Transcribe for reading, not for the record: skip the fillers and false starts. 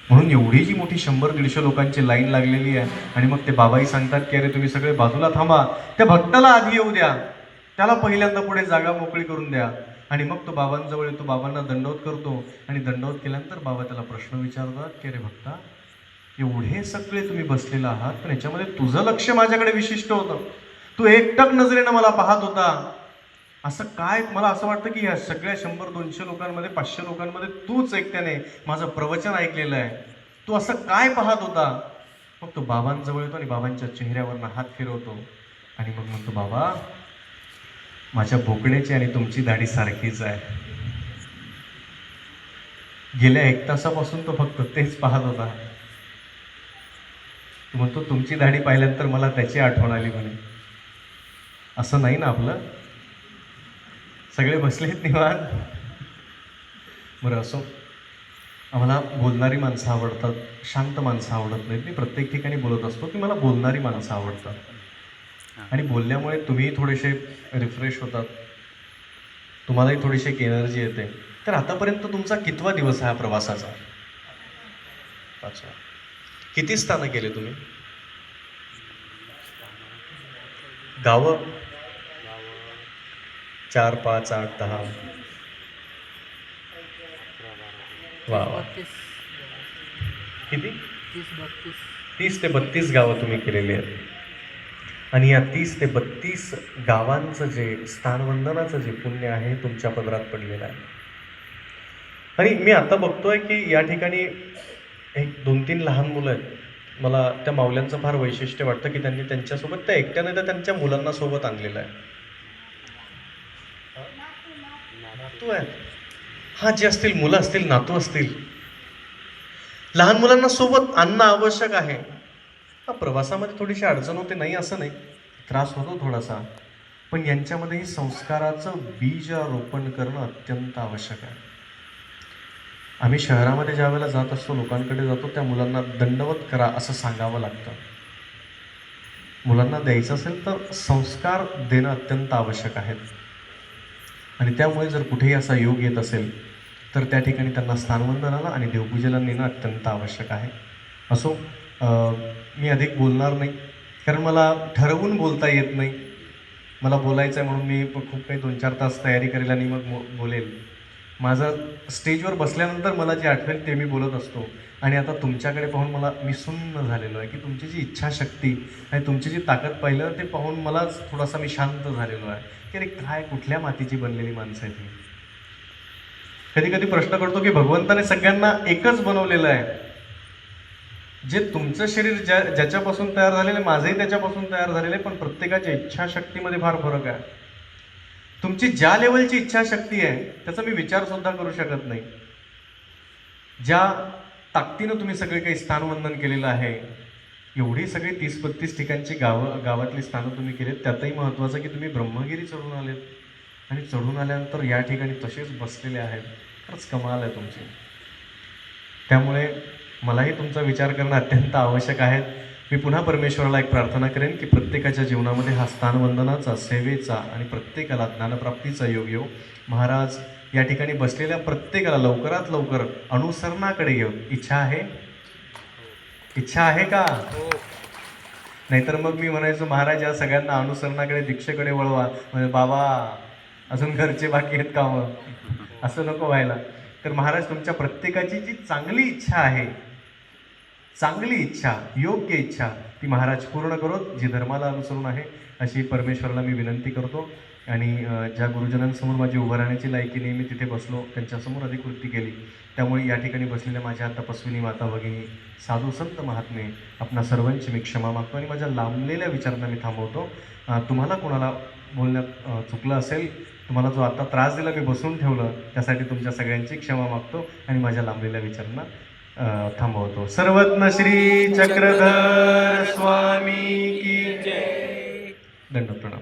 म्हणून एवढी जी मोठी 100-150 लोकांची लाईन लागलेली आहे आणि मग ते बाबाही सांगतात की अरे तुम्ही सगळे बाजूला थांबा, त्या भक्ताला आधी येऊ द्या, त्याला पहिल्यांदा पुढे जागा मोकळी करून द्या. आणि मग तो बाबांजवळ येतो, बाबांना दंडवत करतो आणि दंडवत केल्यानंतर बाबा त्याला प्रश्न विचारतात की अरे भक्ता, एवढे सगळे तुम्ही बसलेला आहात पण याच्यामध्ये तुझं लक्ष माझ्याकडे विशिष्ट होतं, तू एकटक नजरेनं मला पाहत होता, असं काय? मला असं वाटतं की या सगळ्या 100-200 लोकांमध्ये 500 लोकांमध्ये तूच एकट्याने माझं प्रवचन ऐकलेलं आहे, तू असं काय पाहत होता? मग तो बाबांजवळ येतो आणि बाबांच्या चेहऱ्यावरनं हात फिरवतो आणि मग म्हणतो, बाबा माझ्या बोकड्याची आणि तुमची दाढी सारखीच आहे. गेल्या 1 तासापासून तो फक्त तेच पाहत होता. तो म्हणतो तुमची दाढी पाहिल्यानंतर मला त्याची आठवण आली म्हणे. असं नाही ना आपलं? सगळे बसलेत निवांत. बरं असो, आम्हाला बोलणारी माणसं आवडतात, शांत माणसं आवडत नाहीत. मी प्रत्येक ठिकाणी बोलत असतो की मला बोलणारी माणसं आवडतात आणि बोलल्यामुळे तुम्ही थोडेसे रिफ्रेश होतात, तुम्हालाही थोडीशी एक एनर्जी येते. तर आतापर्यंत तुमचा कितवा दिवस आहे हा प्रवासाचा? 5वा. किती स्थानं केले तुम्ही? गावं? 4, 5, 8, 10? वा वा. किती? 30 ते 32 गावं तुम्ही केलेली आहेत आणि या 30 ते 32 गावांचं जे स्थानवंदनाचं जे पुण्य आहे तुमच्या पदरात पडलेलं आहे. आणि मी आता बघतोय की या ठिकाणी एक 2-3 लहान मुलं आहेत. मला त्या माऊल्यांचं फार वैशिष्ट्य वाटतं की त्यांनी त्यांच्यासोबत त्या एकट्याने तर त्यांच्या मुलांना सोबत आणलेलं आहे. नातू आहेत. हा, जे असतील मुलं असतील, नातू असतील, लहान मुलांना सोबत आणणं आवश्यक आहे. हा, प्रवासामध्ये थोडीशी अडचण होते, नाही असं नाही, त्रास होतो थोडासा, पण यांच्यामध्येही संस्काराचं बीज रोपण करणं अत्यंत आवश्यक आहे. आम्ही शहरामध्ये ज्या वेळेला जात असतो, लोकांकडे जातो, त्या मुलांना दंडवत करा असं सांगावं लागतं. मुलांना द्यायचं असेल तर संस्कार देणं अत्यंत आवश्यक आहे आणि त्यामुळे जर कुठेही असा योग येत असेल तर त्या ठिकाणी त्यांना स्थानवंदनाला आणि देवपूजेला नेणं अत्यंत आवश्यक आहे. असो, मी अधिक बोलणार नाही, कारण मला ठरवून बोलता येत नाही. मला बोलायचं आहे म्हणून मी खूप काही 2-4 तास तयारी करेल आणि मग बोलेल. माझं स्टेजवर बसल्यानंतर मला जे आठवेल ते मी बोलत असतो आणि आता तुमच्याकडे पाहून मी सुन्न झालेलो आहे की तुमची जी इच्छाशक्ती आणि तुमची जी ताकद पाहिलं ते पाहून मलाच थोडासा मी शांत झालेलो आहे की अरे काय, कुठल्या मातीची बनलेली माणसं आहेत ही. कधी कधी प्रश्न करतो की भगवंताने सगळ्यांना एकच बनवलेलं आहे. जे तुमचं शरीर ज्याच्यापासून तयार झालेलं, माझंही त्याच्यापासून तयार झालेलं आहे, पण प्रत्येकाच्या इच्छाशक्तीमध्ये फार फरक आहे. तुमची ज्या लेवलची इच्छाशक्ती आहे त्याचा मी विचार सुद्धा करू शकत नाही. ज्या ताकदीनं तुम्ही सगळे काही स्थानवंदन केलेलं आहे, एवढी सगळी 30-32 ठिकाणची गावातली स्थानं तुम्ही केलेत, त्यातही महत्त्वाचं की तुम्ही ब्रह्मगिरी चढून आलेत आणि चढून आल्यानंतर या ठिकाणी तसेच बसलेले आहेत. खरंच कमाल आहे तुमची. त्यामुळे मलाही तुमचा विचार करणं अत्यंत आवश्यक आहे. मी पुन्हा परमेश्वराला एक प्रार्थना करेन की प्रत्येकाच्या जीवनामध्ये हा स्थानवंदनाचा, सेवेचा आणि प्रत्येकाला ज्ञानप्राप्तीचा योग येऊ. महाराज या ठिकाणी बसलेल्या प्रत्येकाला लवकरात लवकर अनुसरणाकडे घेऊ. इच्छा आहे? इच्छा आहे का? नाहीतर मग मी म्हणायचो महाराज या सगळ्यांना अनुसरणाकडे, दीक्षेकडे वळवा. म्हणजे बाबा अजून घरचे बाकी आहेत कामं, असं नको व्हायला. तर महाराज तुमच्या प्रत्येकाची जी चांगली इच्छा आहे, चांगली इच्छा, योग्य इच्छा, ती महाराज पूर्ण करोत, जी धर्माला अनुसरून आहे अशी परमेश्वराला मी विनंती करतो. आणि ज्या गुरुजनांसमोर माझी उभं राहण्याची लायकी नेहमी तिथे बसलो, त्यांच्यासमोर अधिकृती केली. त्यामुळे या ठिकाणी बसलेल्या माझ्या तपस्विनी माता भगिनी, साधू संत महात्मे, आपणा सर्वांची मी क्षमा मागतो आणि माझ्या लांबलेल्या विचारांना मी थांबवतो. तुम्हाला कोणाला बोलण्यात चुकलं असेल, तुम्हाला जो आता त्रास दिला, मी बसून ठेवलं, त्यासाठी तुमच्या सगळ्यांची क्षमा मागतो आणि माझ्या लांबलेल्या विचारांना थांबवतो. सर्वज्ञ श्री चक्रधर स्वामी की जय. दंड प्रणाम.